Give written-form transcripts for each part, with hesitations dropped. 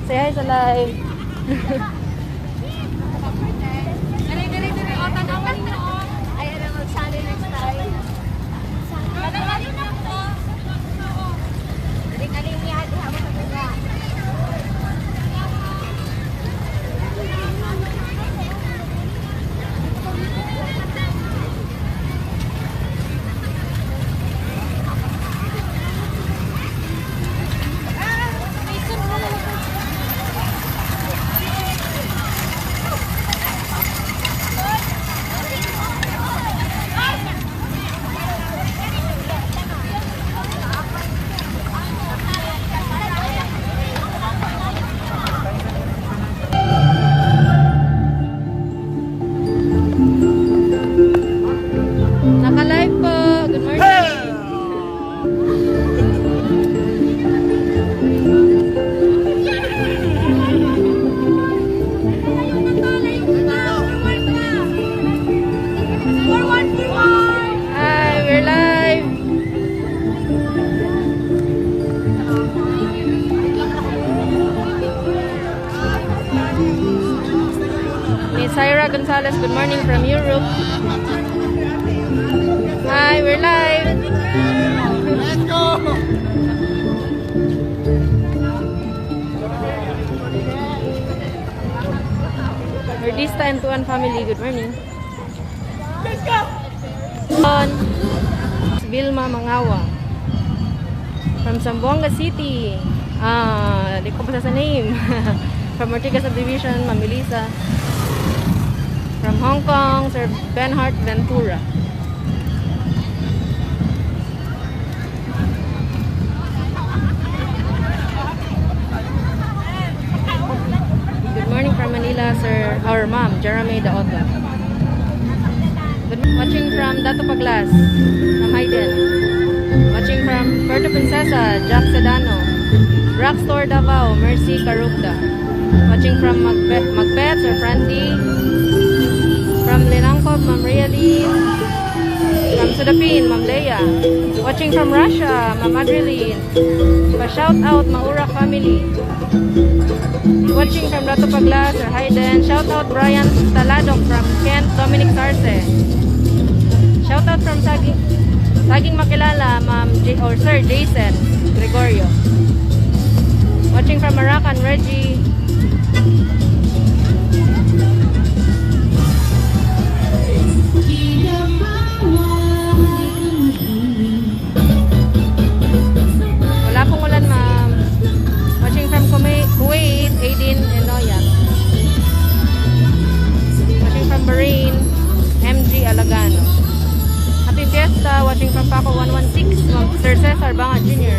Say hi sa live. Naka-live po. Good morning. Hi, we're live. Miss Ira Gonzalez, good morning from Europe. Hi, we're live. Let's go! Merdista and Tuan family, good morning. Let's go! On Vilma Mangawa from Zamboanga City. Di ko pa sa name. From Ortigas Subdivision, Mamilisa. From Hong Kong, Sir Benhart Ventura. Good morning from Manila, Sir, our mom, Jeremy Daoto. Watching from Dato Paglas, from Hayden. Watching from Puerto Princesa, Jack Sedano. Rockstore Davao, Mercy Carugda. Watching from Macbeth, Sir Frandy. From Linangkob, Ma'am Riali. From Sudapin, Ma'am Leia. Watching from Russia, Ma'am Adreline. Pa-shout out, Maurak family. Watching from Dato Paglas, Sir Hayden. Shout out Brian Taladok from Kent, Dominic Sarce. Shout out from Saging Makilala, Ma'am or Sir Jason Gregorio. Watching from Maracan, Reggie. Wala pong ulan, ma'am. Watching from Kuwait, Aidin and Noya. Watching from Bahrain, MG Alagano. Happy Fiesta. Watching from Paco 116, Sir Cesar Banga Jr.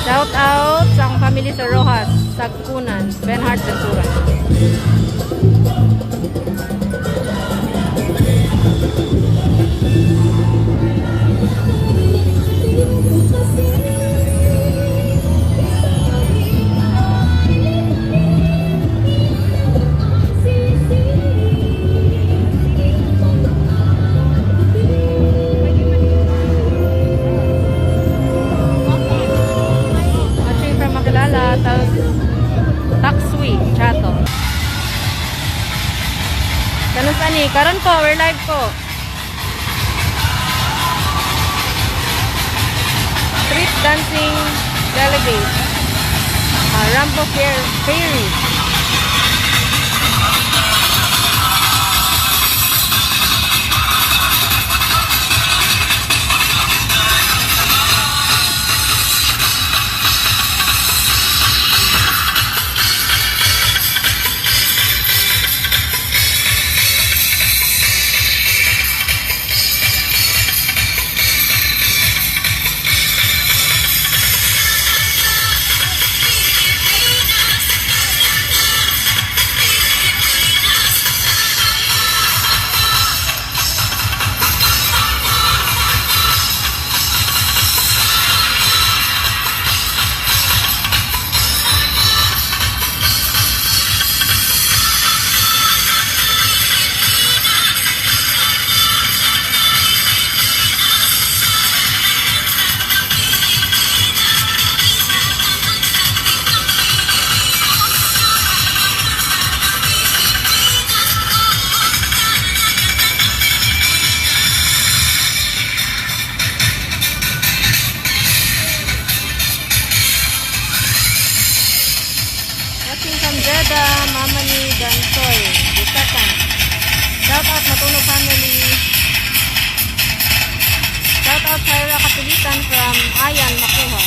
Shout out sa akong family sa Rojas, Sagkunan, Benhart Ventura. Takswi, Chato. Kanusta ni? Karon po, we're live po. Street dancing delegate. Rambo Ferry. from Jeddah, Mama ni Dansoy, the second. Shout out Matunog family. Shout out Kyra Kapilitan from Ayan, Makuha.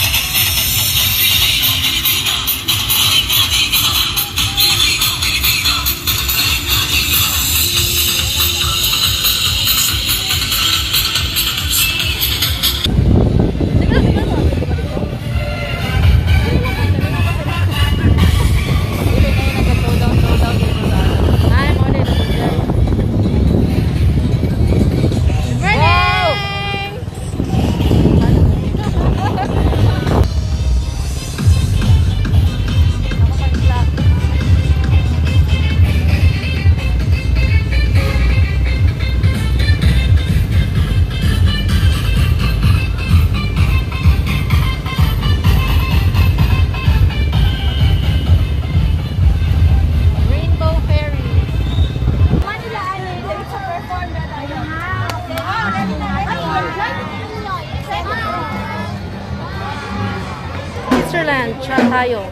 Switzerland, chat tayo.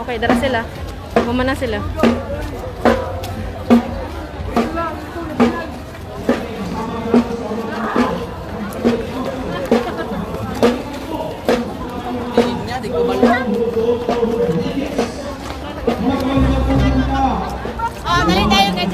Okay, dara sila. Mumana sila. Oh, dali tayo guys.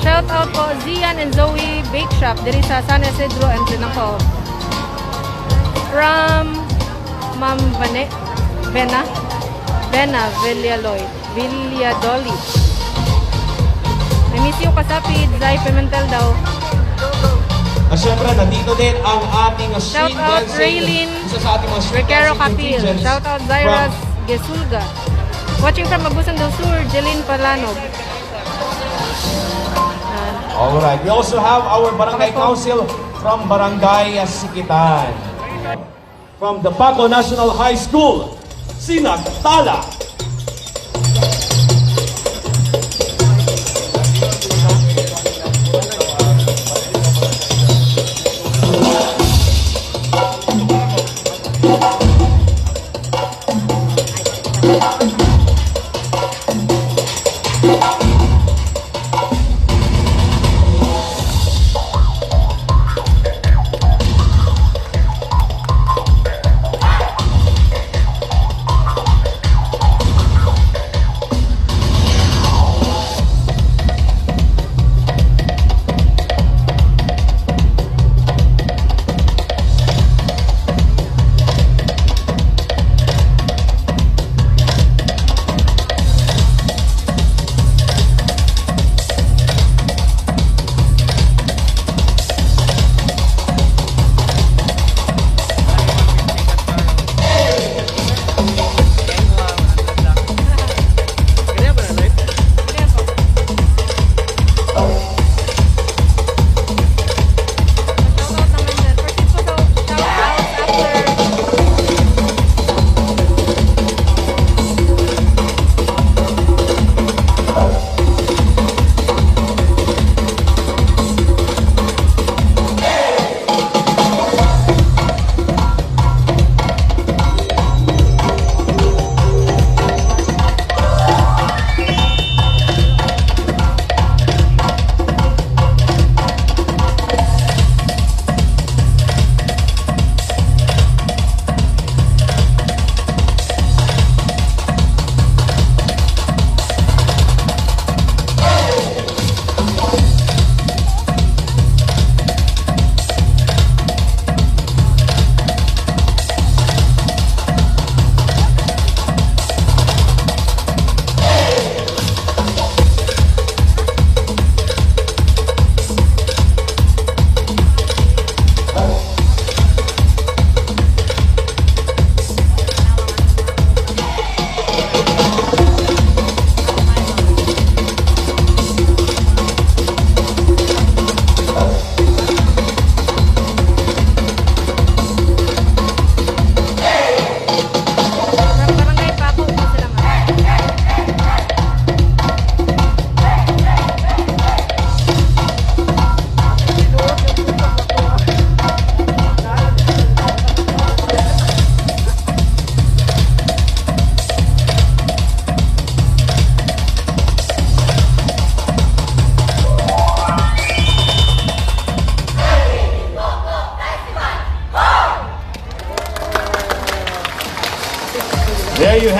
Shout out po Zian and Zoe Bake Shop diri sa San Isidro and Sinangko. From Ma'am Bena Villadolid. I miss you kasapid, Zay Pimentel daw. At syempre, nandito din ang ating Shout street out dancing. Raylin Isa sa ating mga street Recaro dancing Kapil. contingents Shout out Zairas Gesulga. Watching from Agusan del Sur, Jeline Palanog. Alright, we also have our Barangay Council from Barangay Sikitan. From the Paco National High School, Sinagtala.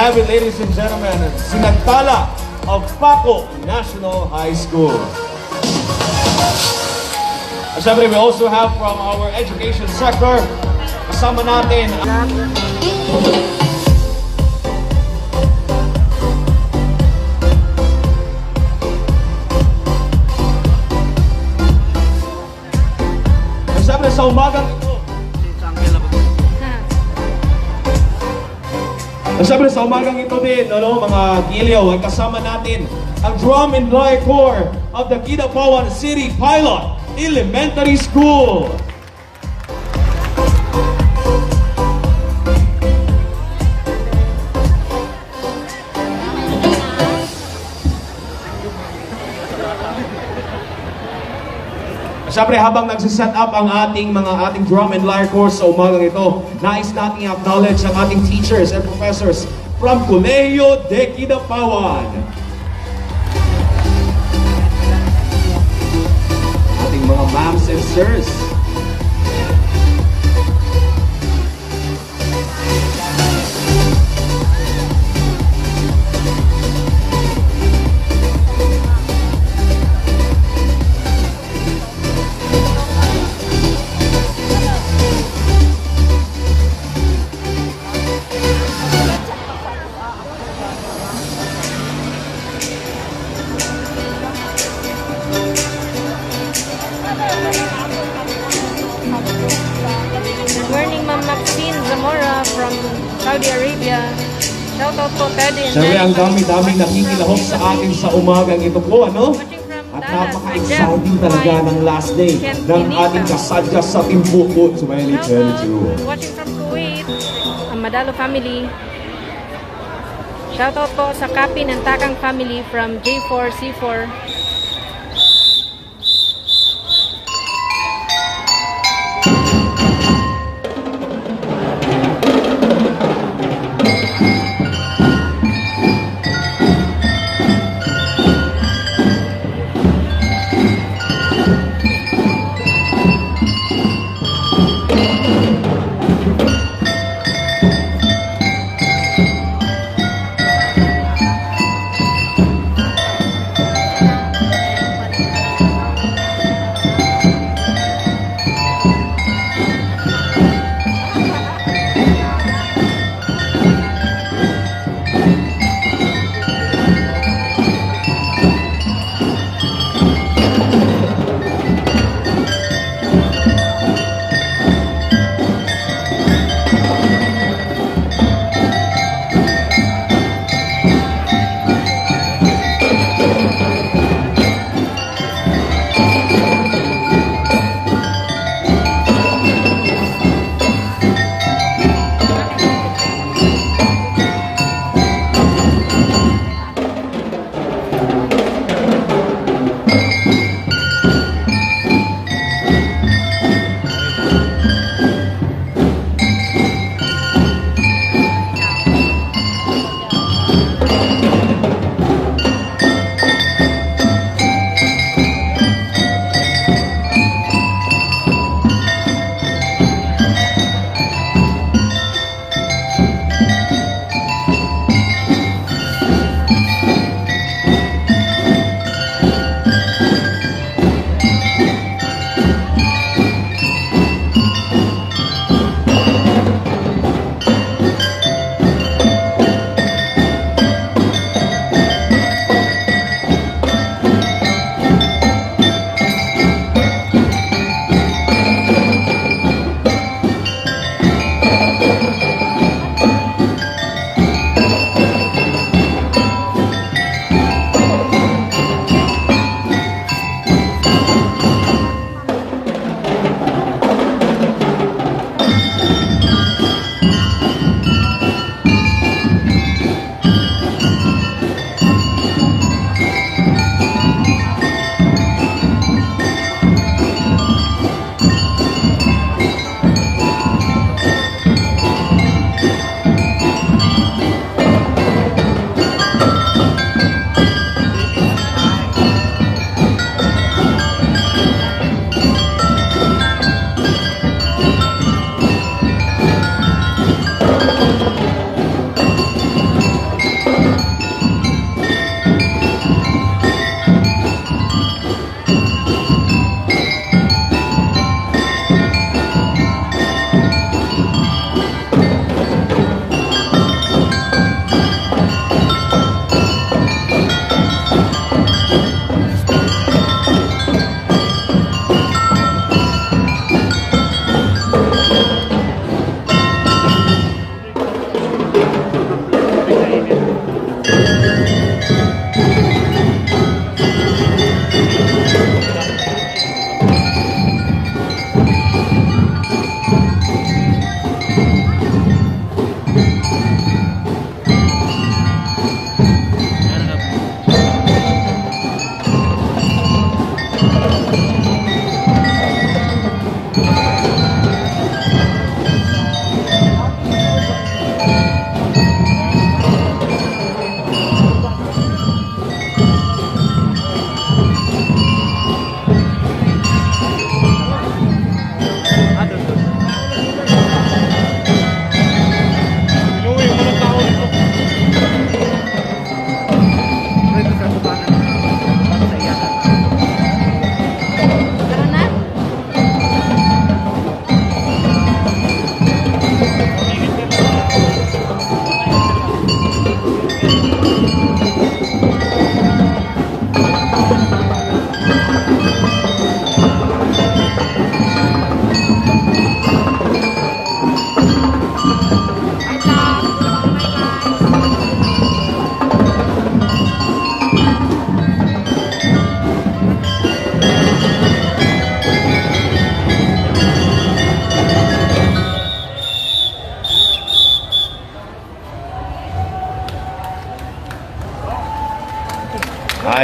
have it, ladies and gentlemen, Sinagtala of Paco National High School. At syempre, we also have from our education sector, kasama natin syempre sa umagang ito. Syempre sa umagang ito din, mga giliw, ay kasama natin ang Drum and Lyre Corps of the Kidapawan City Pilot Elementary School. Siyempre, habang nagsiset up ang ating drum and lyre course sa umagang ito, nais nating acknowledge ang ating teachers and professors from Colegio de Kidapawan. Ating mga ma'ams and sirs. From Saudi Arabia. Shout out po Teddy and Siyempre, ang dami-daming nakikilahok sa atin sa umagang ito po, ano? At napaka-exciting talaga ng last day ng ating kasadya sa Timpupo 2022. Watching from Kuwait, ang Madalo family. Shout out po sa Kapin and Takang family from J4C4.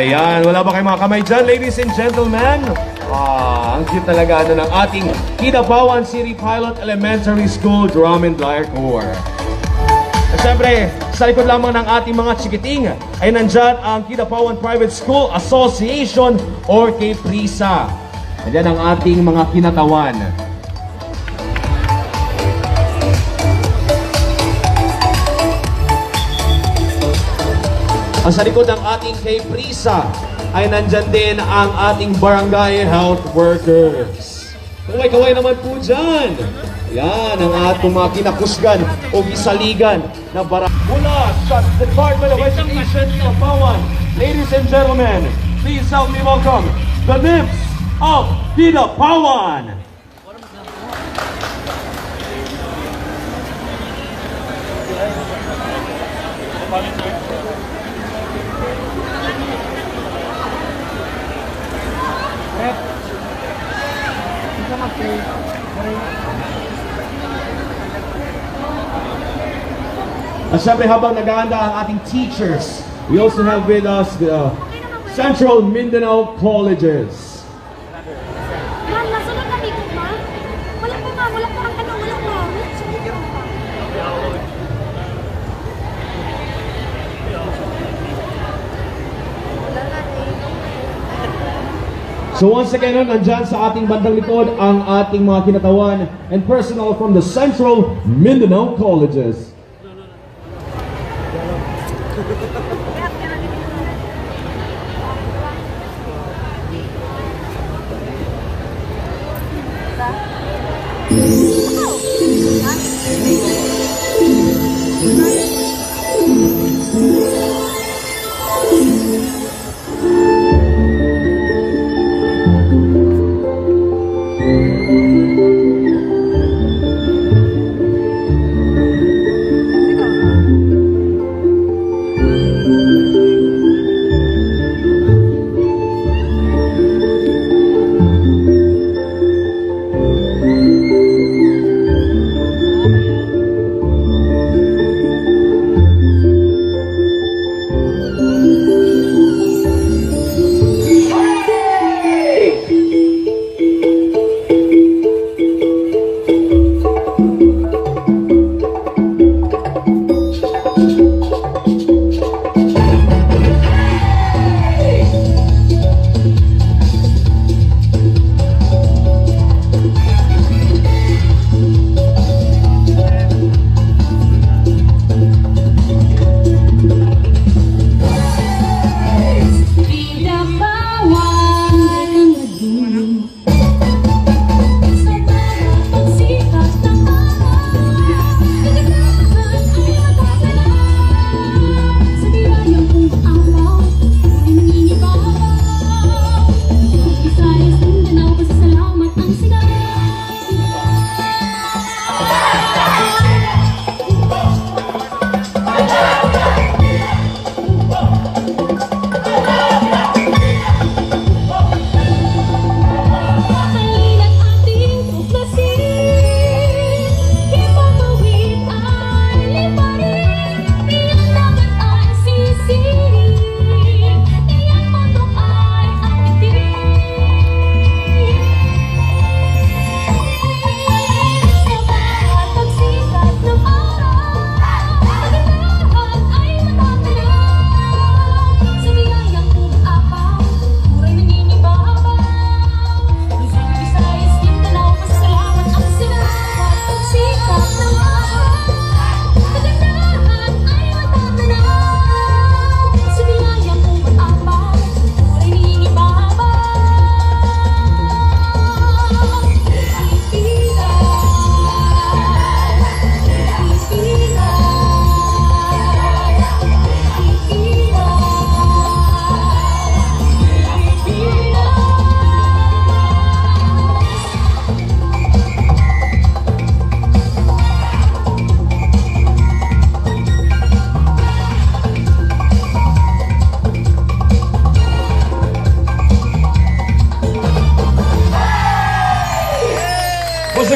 Ayan, wala ba kayong mga kamay dyan, ladies and gentlemen? Ang cute talaga ng ating Kidapawan City Pilot Elementary School Drum and Lyre Corps. At syempre, sa likod lamang ng ating mga chikiting ay nandyan ang Kidapawan Private School Association or KPRISA. Nandyan ang ating mga kinatawan. Ang sa likod ng ating KPRISA ay nandyan din ang ating barangay health workers. Kaway-kaway naman po dyan. Yan ang atong mga kinakusgan o gisaligan na mula sa Department of Education Kidapawan. Ladies and gentlemen, please help me welcome the nymphs of Kidapawan. At syempre habang naghahanda ang ating teachers, we also have with us the Central Mindanao Colleges. Man, nasunod na dito, ma? Wala pa ang wala pa. Sumigaw pa. So once again, nandyan sa ating bandang likod ang ating mga kinatawan and personnel from the Central Mindanao Colleges.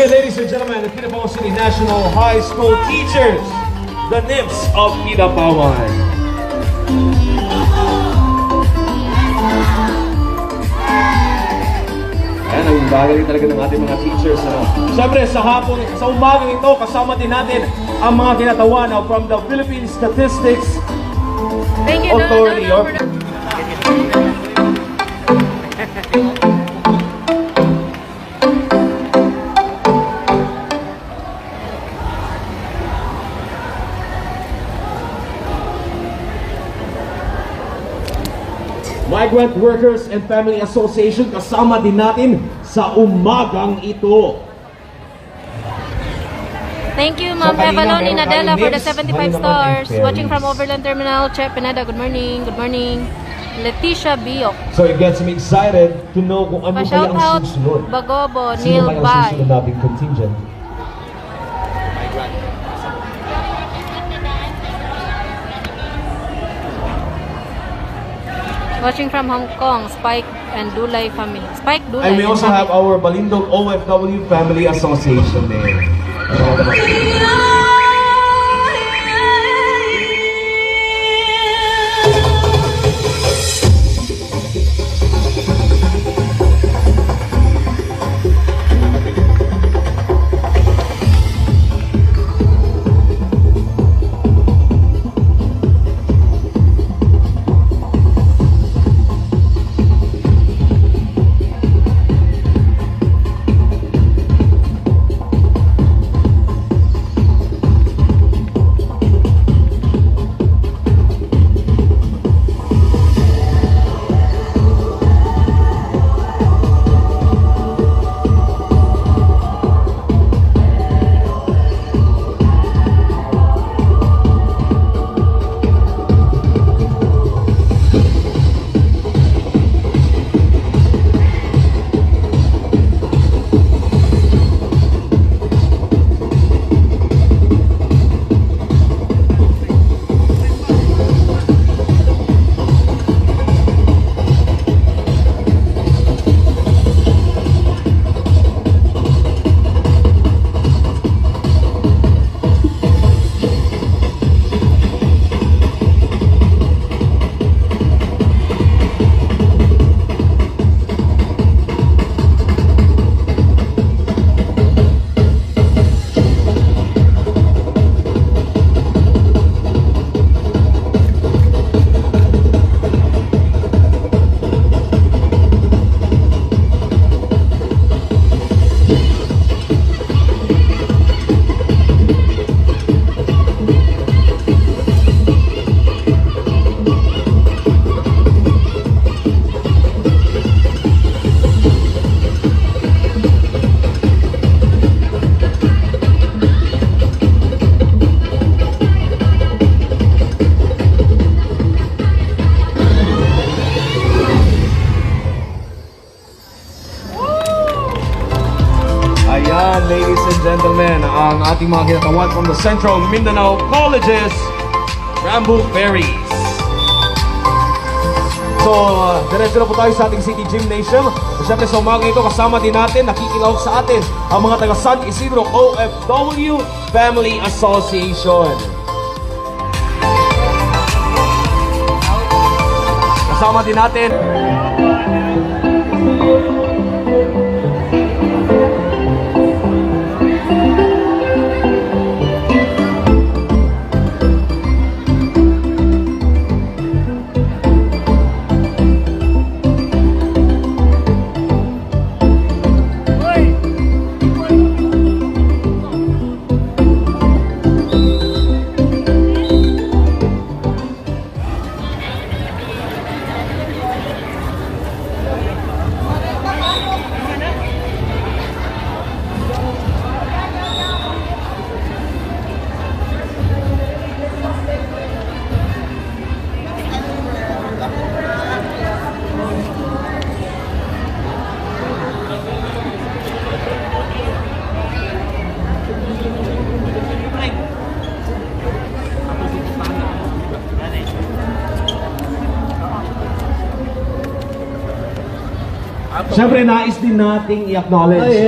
Ladies and gentlemen, the Kidapawan City National High School teachers, the nymphs of Kidapawan. Napakagaling talaga ng ating mga teachers. Ano? Siyempre, sa umagang ito, kasama din natin ang mga kinatawan from the Philippine Statistics Thank you, Authority. Dono, for the... Migrant Workers and Family Association, kasama din natin sa umagang ito. Thank you, Ma'am So, kanina Evaloni meron Nadella tayong for the Nibs, 75 ngayon naman stars. ang Watching from Ferries. Overland Terminal, Che Pineda. Good morning. Good morning. Leticia Biok. So it gets me excited to know kung ano kaya Pa-shout out, ang susunod. Bagobo, Sino Neil kaya ang Bay. susunod nating contingent? Watching from Hong Kong, Spike and Dulay family. Spike, Dulay, And we also family. have our Balindog OFW Family Association there. Ayan, ladies and gentlemen, ang ating mga kinatawan from the Central Mindanao Colleges, Rambo Ferries. So, diretso na po tayo sa ating City Gymnasium. Siyempre sa umaga ito, kasama din natin, nakikilahok sa atin ang mga taga San Isidro OFW Family Association. Kasama din natin Siyempre, nais din nating i-acknowledge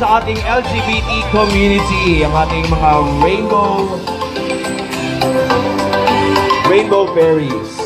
sa ating LGBT community, ang ating mga rainbow fairies.